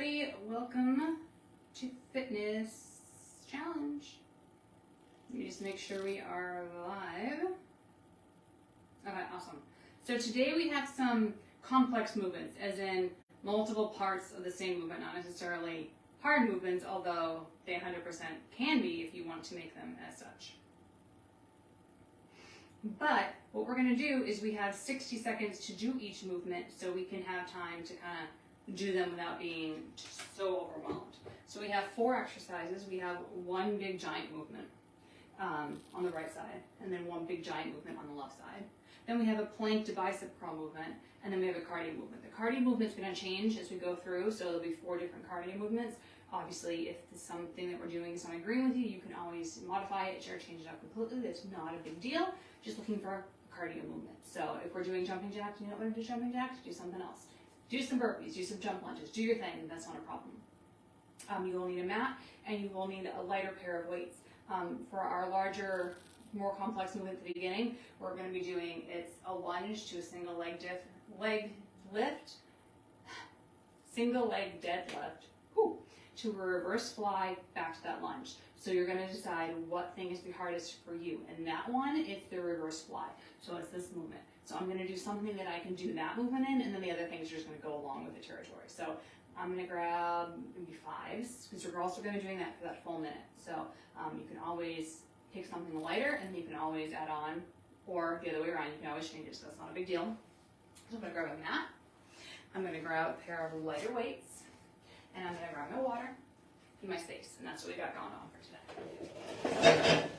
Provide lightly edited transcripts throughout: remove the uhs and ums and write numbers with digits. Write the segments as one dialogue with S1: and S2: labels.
S1: everybody, welcome to Fitness Challenge. Let me just make sure we are live. Okay, awesome. So today we have some complex movements, as in multiple parts of the same movement, not necessarily hard movements, although they 100% can be if you want to make them as such. But what we're going to do is we have 60 seconds to do each movement so we can have time to kind of do them without being so overwhelmed. So we have 4 exercises. We have one big giant movement on the right side, and then one big giant movement on the left side. Then we have a plank to bicep curl movement, and then we have a cardio movement. The cardio movement is going to change as we go through, so there'll be 4 different cardio movements. Obviously, if there's something that we're doing is not agreeing with you, you can always modify it or change it up completely. That's not a big deal. Just looking for a cardio movement. So if we're doing jumping jacks, you don't want to do jumping jacks, do something else. Do some burpees, do some jump lunges, do your thing, that's not a problem. You will need a mat, and you will need a lighter pair of weights. For our larger, more complex movement at the beginning, we're going to be doing, it's a lunge to a single leg deadlift, to a reverse fly back to that lunge. So you're going to decide what thing is the hardest for you. And that one, it's the reverse fly. So it's this movement. So I'm going to do something that I can do that movement in, and then the other things are just going to go along with the territory. So I'm going to grab maybe 5s, because we're also going to be doing that for that full minute. So you can always pick something lighter, and you can always add on, or the other way around, you can always change it, so that's not a big deal. So I'm going to grab a mat. I'm going to grab a pair of lighter weights, and I'm going to grab my water and my space, and that's what we got going on for today.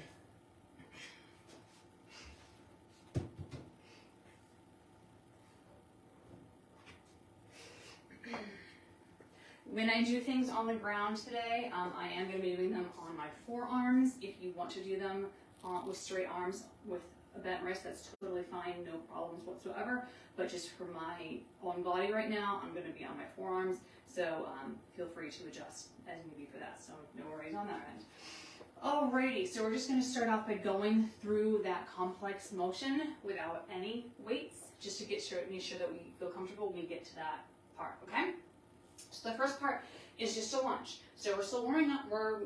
S1: When I do things on the ground today, I am going to be doing them on my forearms. If you want to do them with straight arms with a bent wrist, that's totally fine, no problems whatsoever. But just for my own body right now, I'm going to be on my forearms. So feel free to adjust as needed for that. So no worries on that end. Alrighty, so we're just going to start off by going through that complex motion without any weights, just to make sure that we feel comfortable when we get to that part, okay? So the first part is just a lunge. So we're still warming up, we're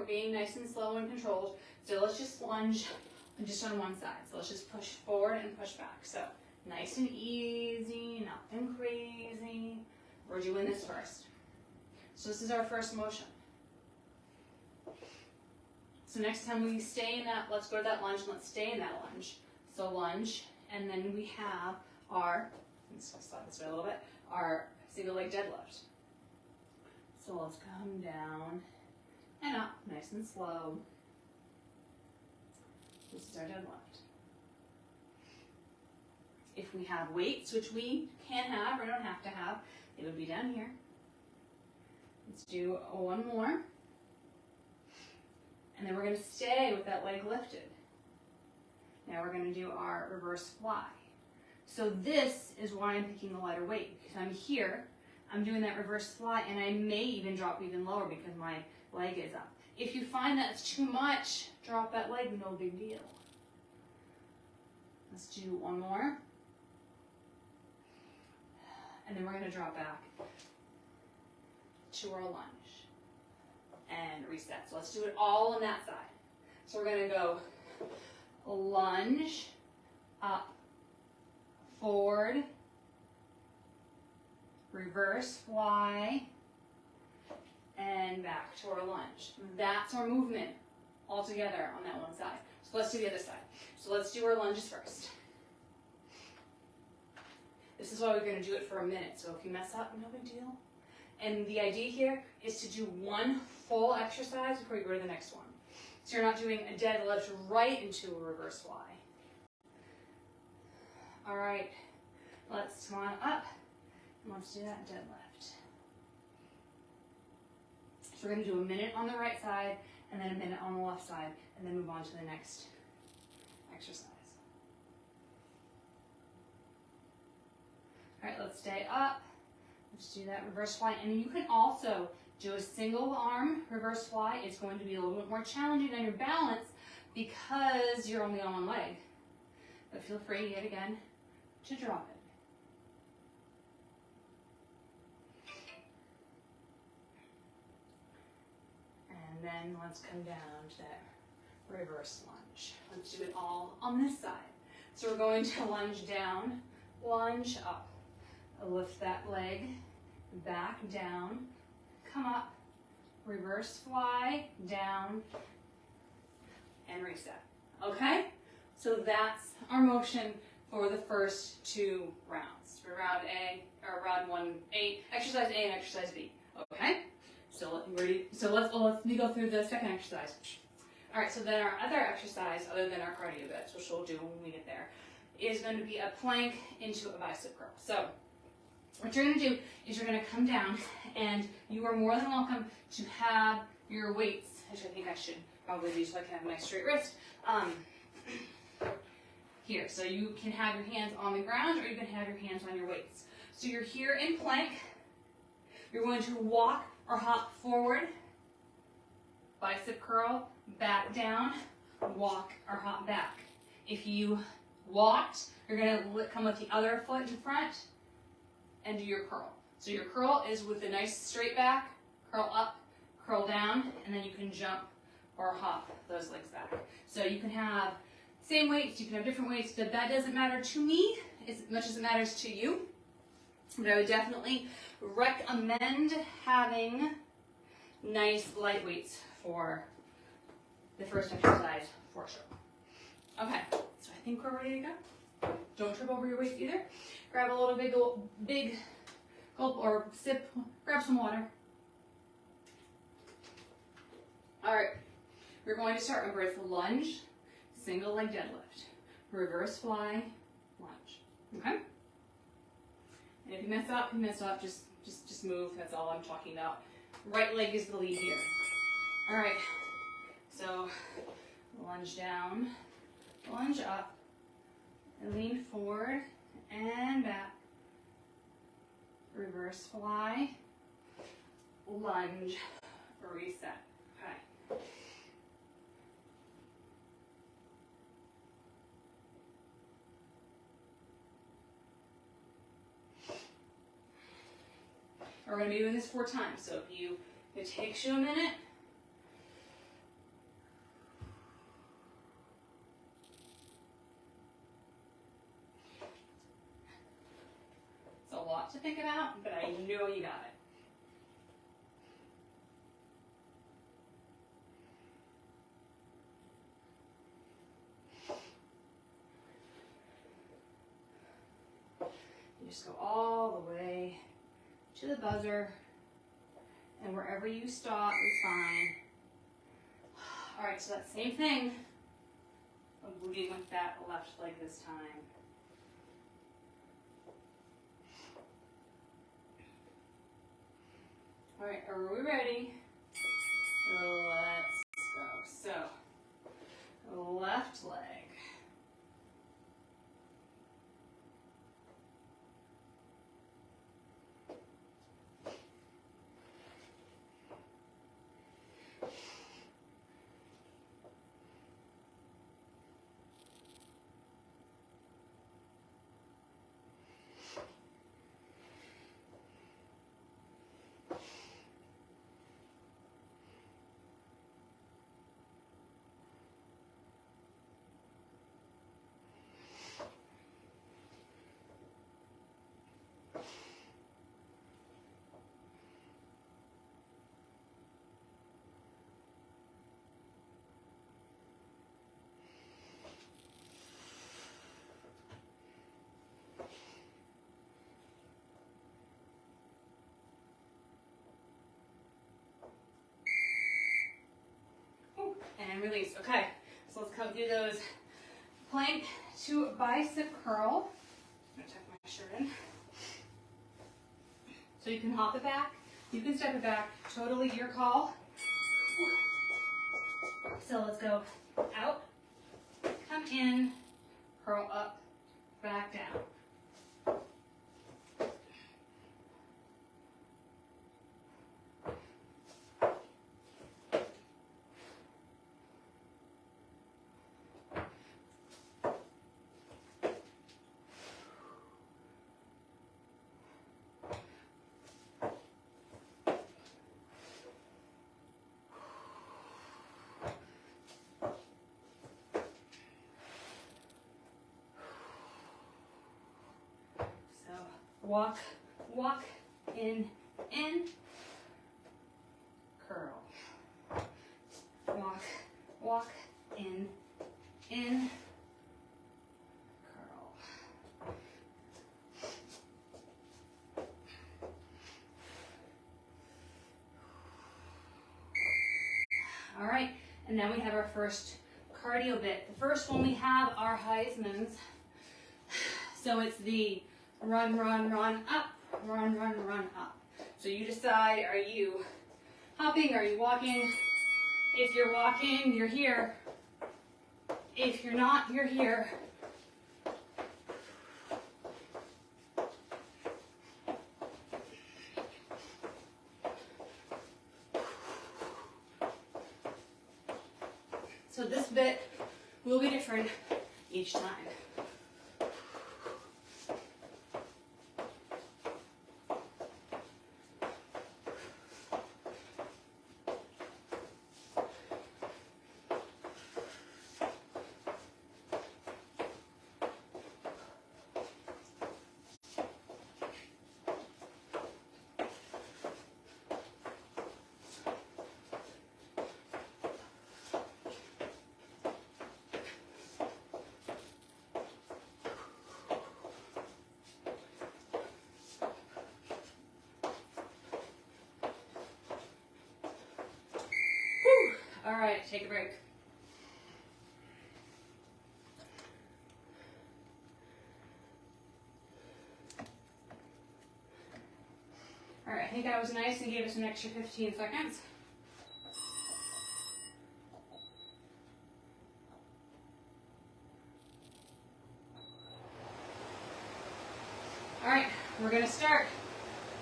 S1: being nice and slow and controlled. So let's just lunge just on one side. So let's just push forward and push back. So nice and easy, nothing crazy. We're doing this first. So this is our first motion. So next time we stay in that, let's go to that lunge, let's stay in that lunge. So lunge, and then we have our, let's slide this way a little bit, our single leg deadlift. So let's come down and up, nice and slow. This is our deadlift. If we have weights, which we can have or don't have to have, it would be down here. Let's do one more. And then we're going to stay with that leg lifted. Now we're going to do our reverse fly. So this is why I'm picking the lighter weight, because I'm here, I'm doing that reverse fly, and I may even drop even lower because my leg is up. If you find that's too much, drop that leg, no big deal. Let's do one more. And then we're going to drop back to our lunge and reset. So let's do it all on that side. So we're going to go lunge, up, forward, reverse fly, and back to our lunge. That's our movement all together on that one side. So let's do the other side. So let's do our lunges first. This is why we're going to do it for a minute. So if you mess up, no big deal. And the idea here is to do one full exercise before you go to the next one. So you're not doing a deadlift right into a reverse fly. All right, let's come on up. Let's do that deadlift. So we're going to do a minute on the right side, and then a minute on the left side, and then move on to the next exercise. All right, let's stay up. Let's do that reverse fly. And you can also do a single arm reverse fly. It's going to be a little bit more challenging on your balance because you're only on one leg. But feel free, yet again, to drop it. then let's come down to that reverse lunge. Let's do it all on this side. So we're going to lunge down, lunge up. Lift that leg, back down, come up, reverse fly, down, and reset. Okay? So that's our motion for the first 2 rounds. For round A, or round 1A, exercise A and exercise B. Okay? So let's go through the second exercise. All right, so then our other exercise, other than our cardio bits, which we'll do when we get there, is going to be a plank into a bicep curl. So what you're going to do is you're going to come down, and you are more than welcome to have your weights, which I think I should probably do so I can have my straight wrist, here. So you can have your hands on the ground, or you can have your hands on your weights. So you're here in plank. You're going to walk or hop forward, bicep curl, back down, walk or hop back. If you walked, you're going to come with the other foot in front and do your curl. So your curl is with a nice straight back, curl up, curl down, and then you can jump or hop those legs back. So you can have same weights, you can have different weights, but that doesn't matter to me as much as it matters to you. But I would definitely recommend having nice light weights for the first exercise for sure. Okay, so I think we're ready to go. Don't trip over your waist either. Grab a little big gulp or sip, grab some water. All right, we're going to start with lunge, single leg deadlift, reverse fly, lunge, okay? And if you mess up, just move, that's all I'm talking about. Right leg is the lead here. All right, so lunge down, lunge up, and lean forward and back. Reverse fly, lunge, reset. Okay. We're going to be doing this 4 times, so if it takes you a minute, it's a lot to think about, but I know you got it. You just go all the way to the buzzer, and wherever you stop is fine. All right, so that same thing, I'm moving with that left leg this time. All right, are we ready? Let's go. So, left leg. And release. Okay, so let's come do those plank to bicep curl. I'm gonna tuck my shirt in. So you can hop it back, you can step it back, totally your call. So let's go out, come in, curl up, back down. Walk, walk, in, curl. Walk, walk, in, curl. All right, and now we have our first cardio bit. The first one we have are Heisman's. So it's the run, run, run, up, run, run, run, up. So you decide, are you hopping, are you walking? If you're walking, you're here. If you're not, you're here. So this bit will be different each time. All right, take a break. All right, I think that was nice and gave us an extra 15 seconds. All right, we're gonna start.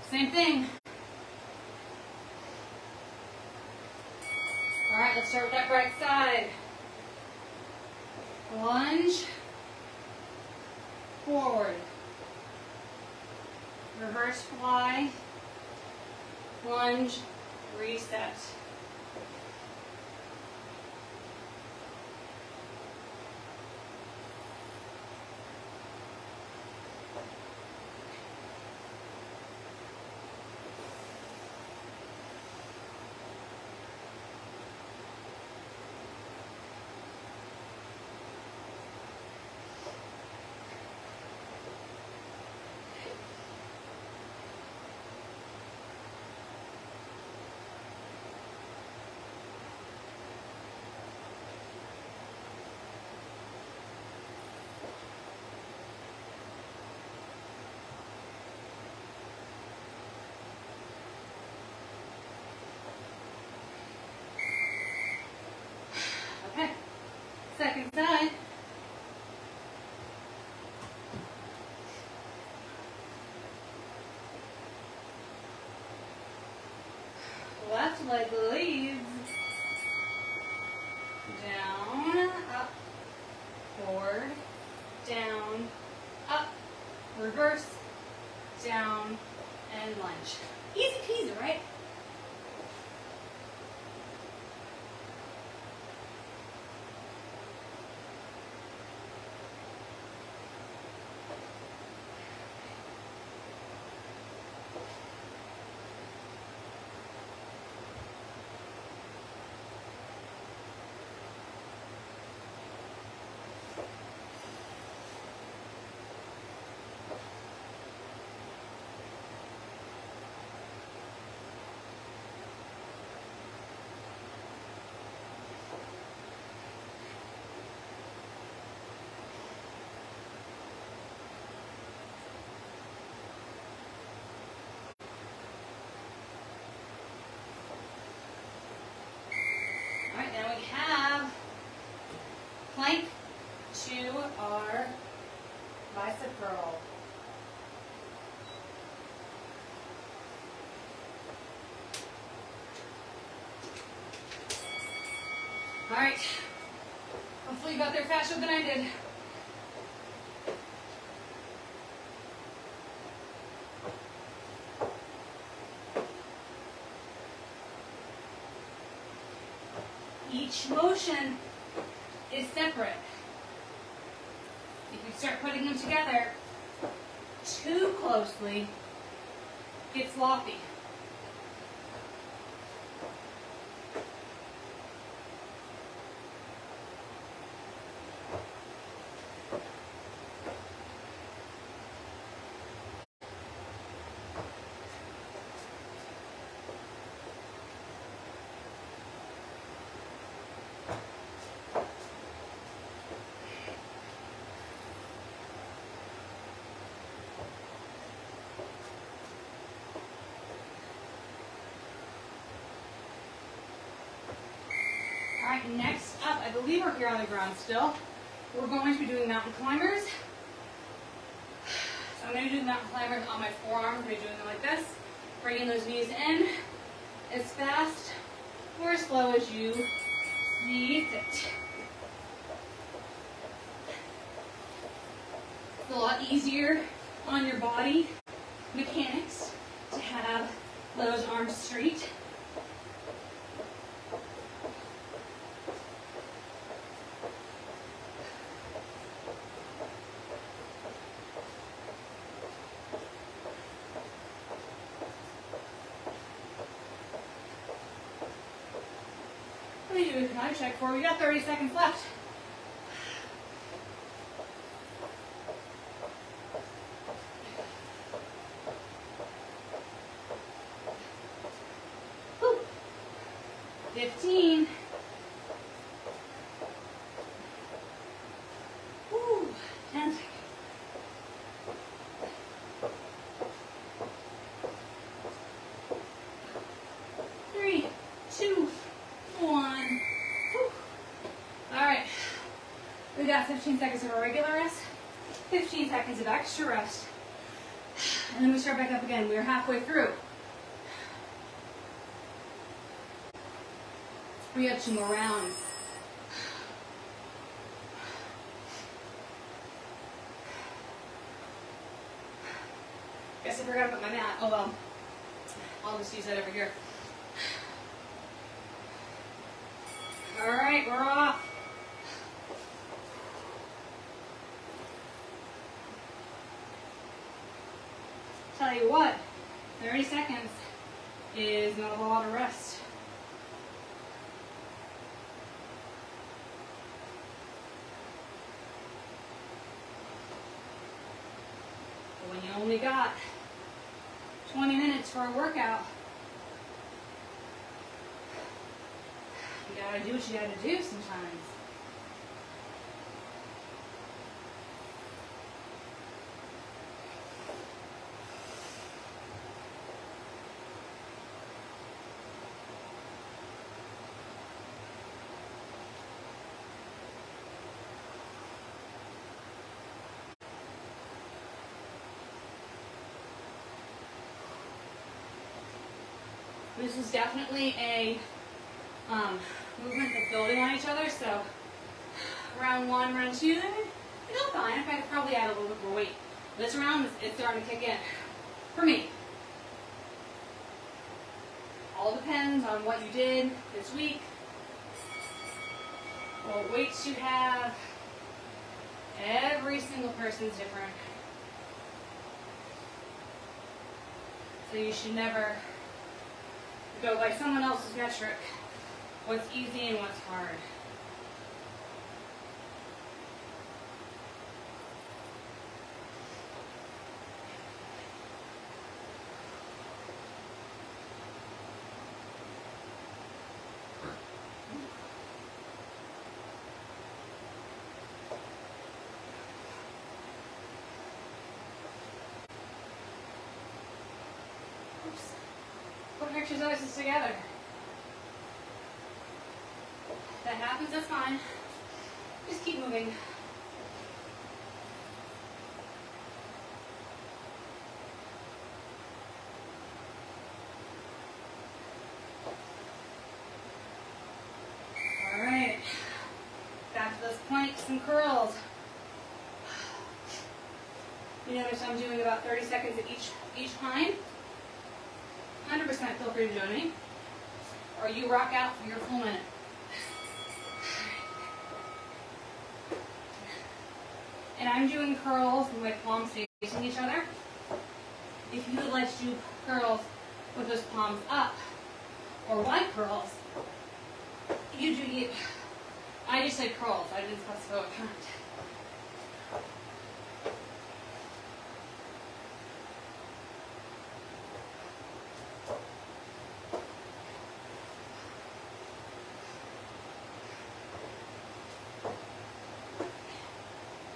S1: Same thing. All right, let's start with that right side. Lunge, forward. Reverse fly, lunge, reset. Okay, second side. Left leg leads. Down, up, forward, down, up, reverse, down, and lunge. Easy peasy, right? Alright, now we have plank to our bicep curl. Alright, hopefully you got there faster than I did. Each motion is separate. If you start putting them together, too closely, get sloppy. Alright, next up, I believe we're here on the ground still. We're going to be doing mountain climbers. So I'm going to do the mountain climbers on my forearms. I'm going to be doing them like this. Bringing those knees in as fast or as slow as you see fit. It's a lot easier on your body mechanics to have those arms straight. Let me do a time check for we got 30 seconds left. Whew. 15. Whew. 10 seconds. 3, 2, 1. Alright, we got 15 seconds of a regular rest, 15 seconds of extra rest, and then we start back up again. We're halfway through. We have 2 more rounds. Guess I forgot to put my mat. Oh well, I'll just use that over here. Alright, we're off. Tell you what, 30 seconds is not a lot of rest. But when you only got 20 minutes for a workout, you gotta do what you gotta do sometimes. This is definitely a movement that's building on each other, so round 1, round 2, you feel fine. In fact, I could probably add a little bit more weight. This round, it's starting to kick in. For me. All depends on what you did this week, what weights you have. Every single person's different. So you should never go by someone else's metric, what's easy and what's hard. Oops. Put exercises together. That happens, that's fine. Just keep moving. Alright. Back to those planks and curls. You notice I'm doing about 30 seconds at each time. 100% feel free to join me. Or you rock out for your full minute. And I'm doing curls with my palms facing each other. If you would like to do curls with those palms up, or wide curls, you do you. I just said curls, I didn't specify what kind.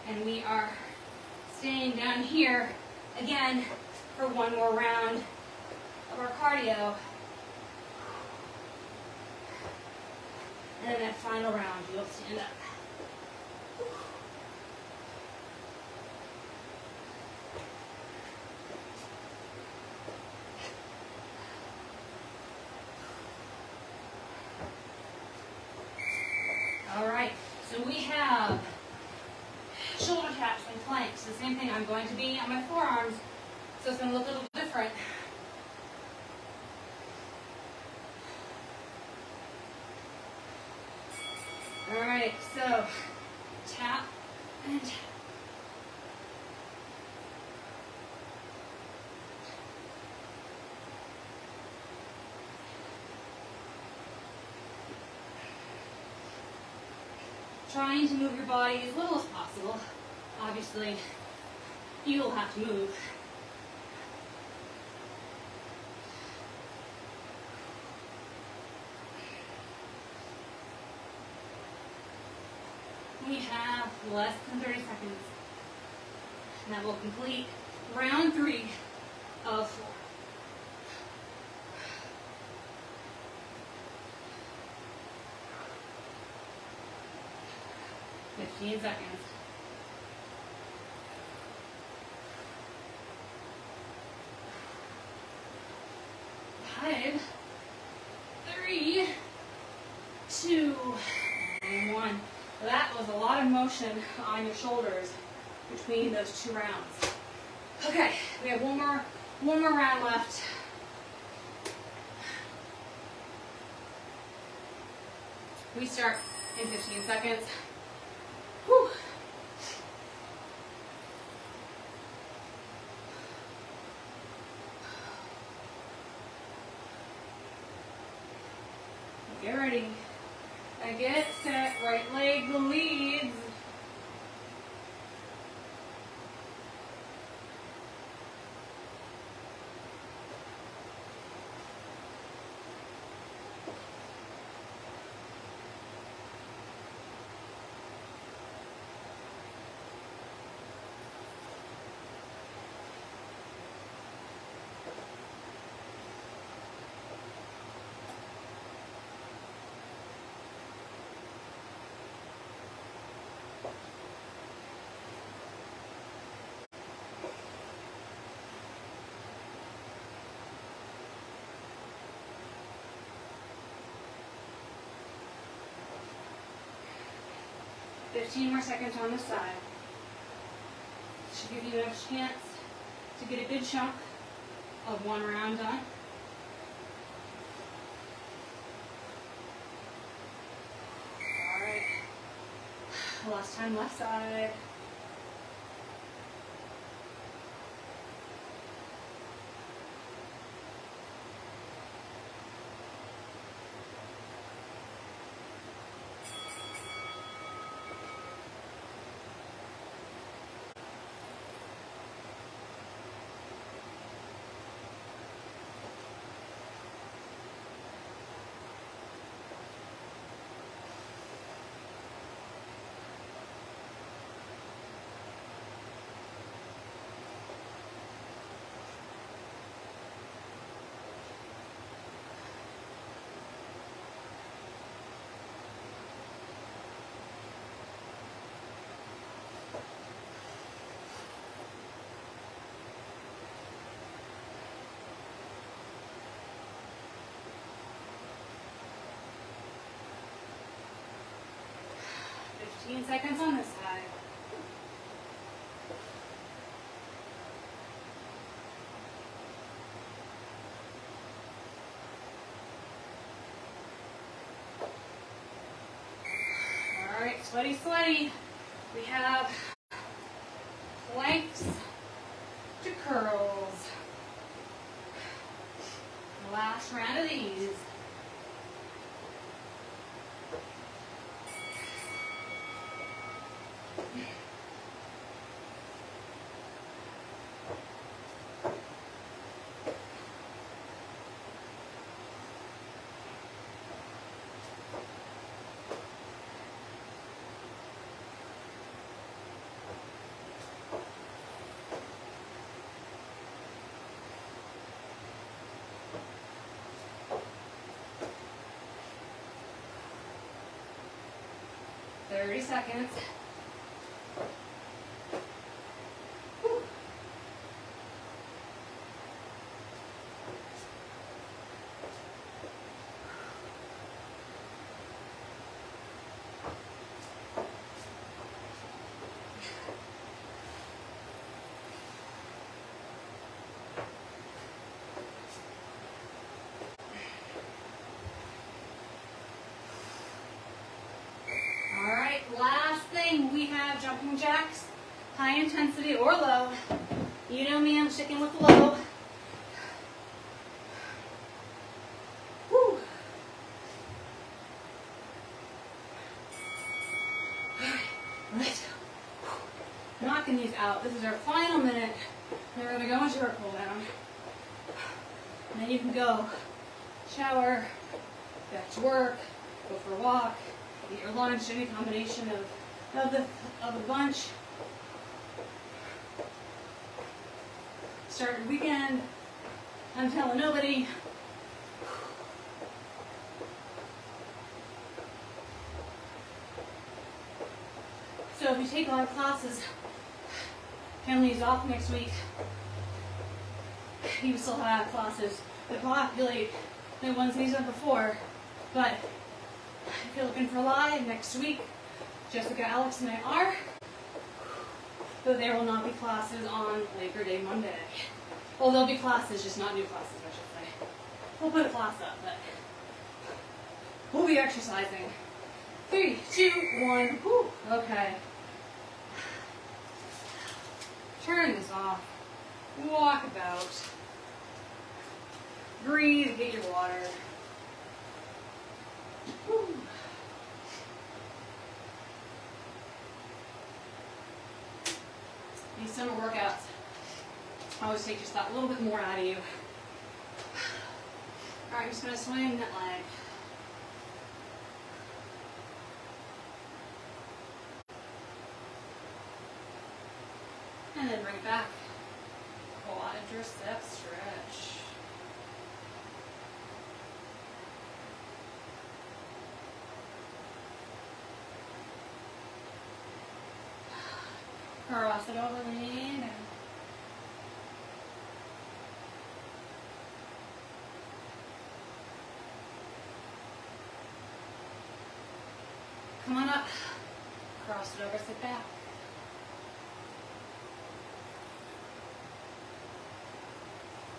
S1: And we are staying down here again for one more round of our cardio. And then that final round, you'll stand up. All right, so we have shoulder taps and planks. The same thing I'm going to be on my forearms, so it's going to look a little different. All right, so tap and tap. Trying to move your body as little as possible. Obviously, you will have to move. We have less than 30 seconds. And that will complete round 3 of 4. Seconds. 5, 3, 2, and 1. That was a lot of motion on your shoulders between those 2 rounds. Okay, we have one more round left. We start in 15 seconds. Whew. Get ready. Get set. Right leg leads. Fifteen more seconds on this side. Should give you enough chance to get a good chunk of one round done. Alright. Last time, left side. Seconds on this side. All right, sweaty, sweaty. We have planks to curls. Last round of these. Thirty seconds. Whew. Last thing, we have jumping jacks, high intensity or low. You know me, I'm sticking with the low. Woo. All right, let's go. Knocking these out. This is our final minute. Then we're going to go into our cool down. And then you can go shower, back to work, go for a walk, eat your lunch, any combination of a bunch. Start your weekend. I'm telling nobody. So if you take a lot of classes, family's off next week, you still have classes that populate the ones these done before. But if you're looking for live next week, Jessica, Alex, and I are. Though there will not be classes on Labor Day Monday. Well, there'll be classes, just not new classes, I should say. We'll put a class up, but we'll be exercising. 3, 2, 1. Whew. Okay. Turn this off. Walk about. Breathe, get your water. Whew. These summer workouts always take just that little bit more out of you. All right, I'm just going to swing that leg. And then bring it back. Quadricep stretch. Cross it over, lean down. Come on up. Cross it over, sit back.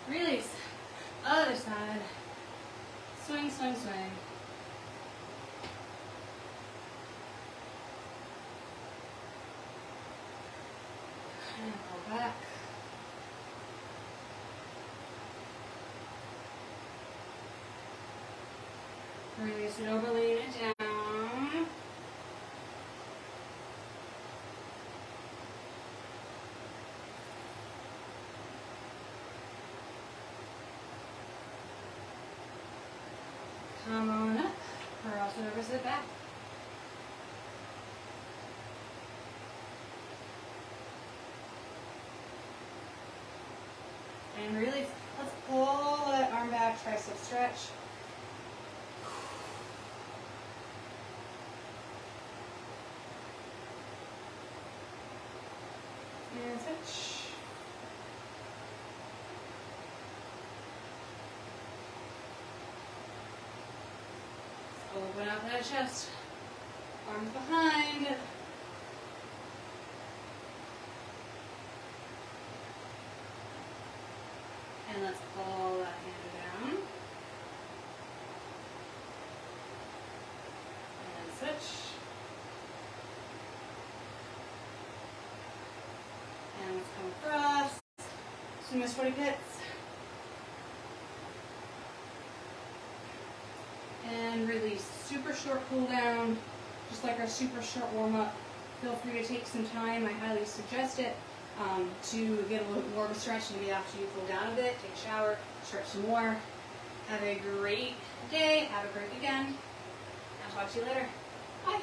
S1: Release. Other side. Swing, swing, swing. And go back. Release it over, lean it down. Come on up. Cross it over, sit back. And release. Let's pull that arm back, tricep stretch. And switch. Open up that chest. Arms behind. And let's pull that hand down. And switch. And let's come across. Swing us 40 pits. and release. Super short cool down, just like our super short warm up. Feel free to take some time. I highly suggest it to get a little bit more of a stretch. Maybe after you cool down a bit, take a shower, stretch some more. Have a great day. Have a great weekend. I'll talk to you later. Bye.